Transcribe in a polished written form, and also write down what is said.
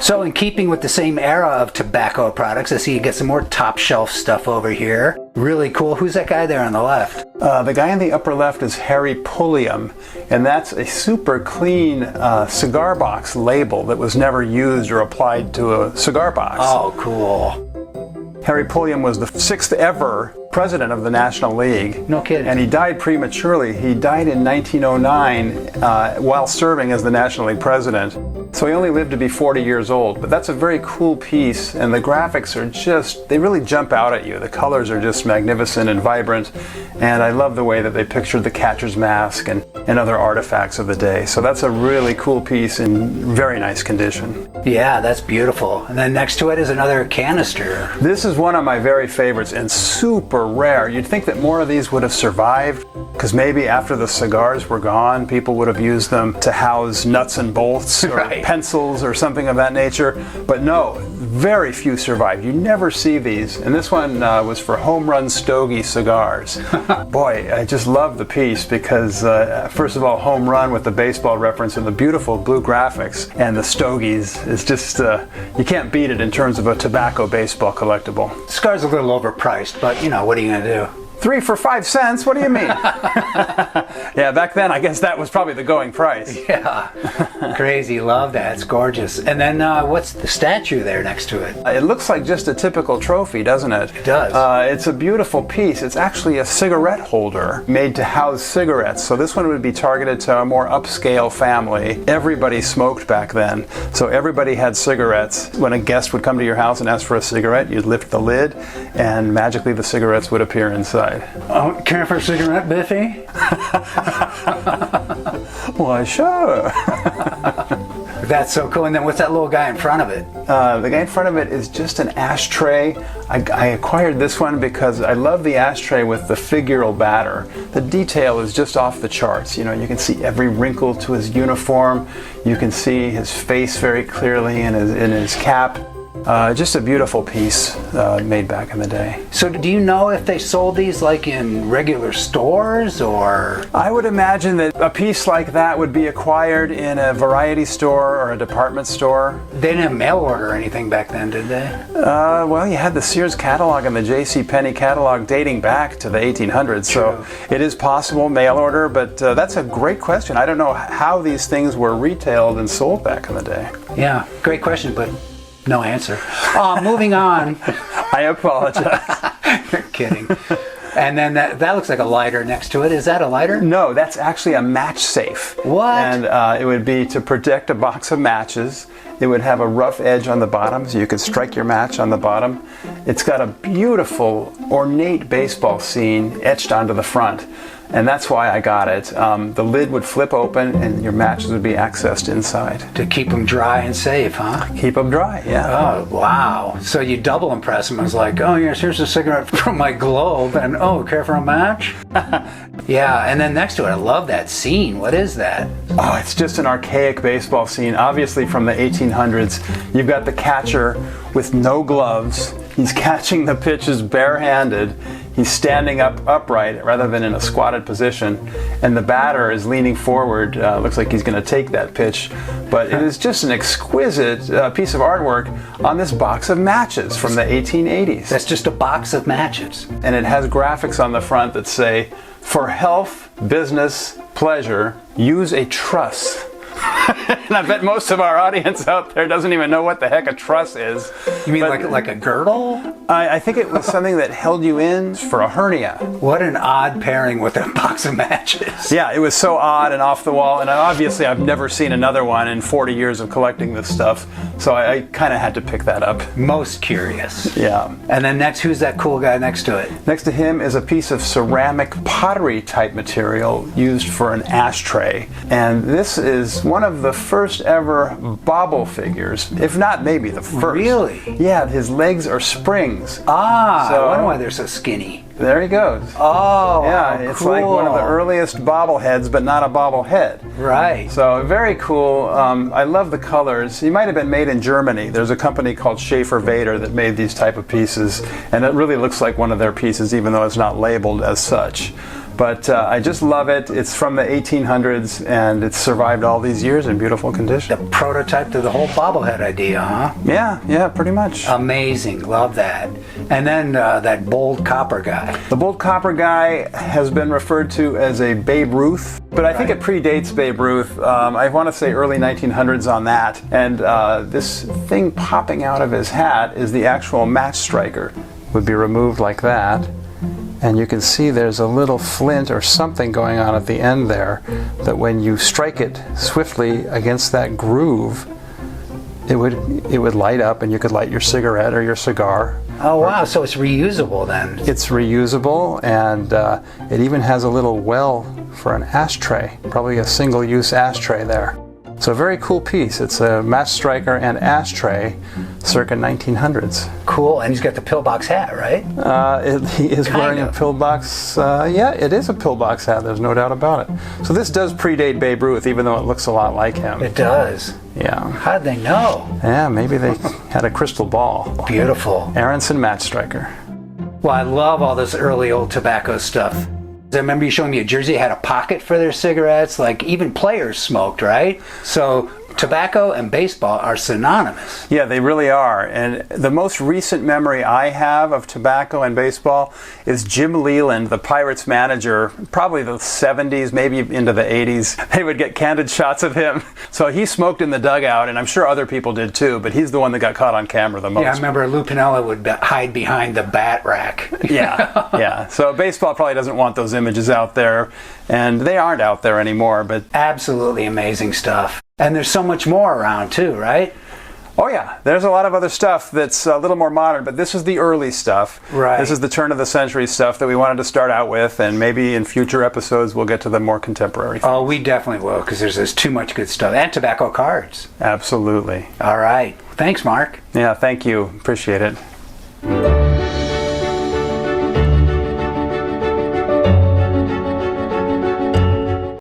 So in keeping with the same era of tobacco products, I see you get some more top shelf stuff over here. Really cool. Who's that guy there on the left? The guy in the upper left is Harry Pulliam, and that's a super clean cigar box label that was never used or applied to a cigar box. Oh, cool. Harry Pulliam was the 6th ever president of the National League. No kidding. And he died prematurely. He died in 1909 while serving as the National League president. So he only lived to be 40 years old. But that's a very cool piece, and the graphics are just, they really jump out at you. The colors are just magnificent and vibrant, and I love the way that they pictured the catcher's mask and other artifacts of the day. So that's a really cool piece in very nice condition. Yeah, that's beautiful. And then next to it is another canister. This is one of my very favorites and super rare. You'd think that more of these would have survived, because maybe after the cigars were gone, people would have used them to house nuts and bolts or right. pencils or something of that nature. But no, very few survived. You never see these. And this one was for Home Run Stogie cigars. Boy, I just love the piece because, first of all, home run with the baseball reference and the beautiful blue graphics, and the Stogies is just, you can't beat it in terms of a tobacco baseball collectible. This car's a little overpriced, but you know, what are you going to do? 3 for 5 cents? What do you mean? Yeah, back then I guess that was probably the going price. Yeah, crazy. Love that. It's gorgeous. And then what's the statue there next to it? It looks like just a typical trophy, doesn't it? It does. It's a beautiful piece. It's actually a cigarette holder made to house cigarettes. So this one would be targeted to a more upscale family. Everybody smoked back then, so everybody had cigarettes. When a guest would come to your house and ask for a cigarette, you'd lift the lid and magically the cigarettes would appear inside. Oh, care for a cigarette, Biffy? Why, sure. That's so cool. And then what's that little guy in front of it? The guy in front of it is just an ashtray. I acquired this one because I love the ashtray with the Figural batter. The detail is just off the charts. You know, you can see every wrinkle to his uniform. You can see his face very clearly in his cap. Just a beautiful piece made back in the day. So do you know if they sold these like in regular stores or? I would imagine that a piece like that would be acquired in a variety store or a department store. They didn't have mail order or anything back then, did they? Well, you had the Sears catalog and the J.C. Penney catalog dating back to the 1800s, so it is possible mail order, but that's a great question. I don't know how these things were retailed and sold back in the day. Yeah, great question, but no answer. Moving on. I apologize. You're kidding. And then that looks like a lighter next to it. Is that a lighter? No, that's actually a match safe. What? And it would be to protect a box of matches. It would have a rough edge on the bottom, so you could strike your match on the bottom. It's got a beautiful, ornate baseball scene etched onto the front. And that's why I got it. The lid would flip open and your matches would be accessed inside. To keep them dry and safe, huh? Keep them dry, yeah. Oh, wow. So you double impress them. I was like, oh, yes, here's a cigarette from my globe. And, oh, care for a match? Yeah, and then next to it, I love that scene. What is that? Oh, it's just an archaic baseball scene, obviously from the 1800s. You've got the catcher with no gloves. He's catching the pitches barehanded. He's standing upright rather than in a squatted position, and the batter is leaning forward. Looks like he's going to take that pitch, but it is just an exquisite piece of artwork on this box of matches from the 1880s. That's just a box of matches. And it has graphics on the front that say, "For health, business, pleasure, use a truss." And I bet most of our audience out there doesn't even know what the heck a truss is. You mean like a girdle? I think it was something that held you in for a hernia. What an odd pairing with a box of matches. Yeah, it was so odd and off the wall, and obviously I've never seen another one in 40 years of collecting this stuff, so I kind of had to pick that up. Most curious. Yeah. And then next, who's that cool guy next to it? Next to him is a piece of ceramic pottery type material used for an ashtray, and this is one of the first ever bobble figures, if not maybe the first. Really? Yeah, his legs are springs. Ah, So- I wonder why they're so skinny. There he goes. Oh, yeah, it's cool. like one of the earliest bobbleheads, but not a bobblehead. Right. So very cool. I love the colors. He might have been made in Germany. There's a company called Schaefer Vader that made these type of pieces, and it really looks like one of their pieces, even though it's not labeled as such. But I just love it. It's from the 1800s, and it's survived all these years in beautiful condition. The prototype to the whole bobblehead idea, huh? Yeah, pretty much. Amazing. Love that. And then that bold copper guy. The bold copper guy has been referred to as a Babe Ruth, but I think it predates Babe Ruth. I want to say early 1900s on that. And this thing popping out of his hat is the actual match striker. Would be removed like that. And you can see there's a little flint or something going on at the end there that when you strike it swiftly against that groove, it would light up and you could light your cigarette or your cigar. Oh wow, so it's reusable then. It's reusable, and it even has a little well for an ashtray, probably a single-use ashtray there. So a very cool piece. It's a match striker and ashtray circa 1900s. Cool, and he's got the pillbox hat, right? He is wearing a pillbox. Yeah, it is a pillbox hat. There's no doubt about it. So this does predate Babe Ruth, even though it looks a lot like him. It does. Yeah. How'd they know? Yeah, maybe they had a crystal ball. Beautiful. Aronson match striker. Well, I love all this early old tobacco stuff. I remember you showing me a Jersey had a pocket for their cigarettes. Like even players smoked, right? So tobacco and baseball are synonymous. Yeah, they really are. And the most recent memory I have of tobacco and baseball is Jim Leland, the Pirates manager, probably the 70s, maybe into the 80s. They would get candid shots of him. So he smoked in the dugout, and I'm sure other people did too, but he's the one that got caught on camera the most. Yeah, I remember Lou Piniella would hide behind the bat rack. Yeah. So baseball probably doesn't want those images out there, and they aren't out there anymore. But absolutely amazing stuff. And there's so much more around too, right? Oh yeah, there's a lot of other stuff that's a little more modern, but this is the early stuff. Right. This is the turn of the century stuff that we wanted to start out with, and maybe in future episodes we'll get to the more contemporary things. Oh, we definitely will, because there's too much good stuff. And tobacco cards. Absolutely. All right. Thanks, Mark. Yeah, thank you. Appreciate it.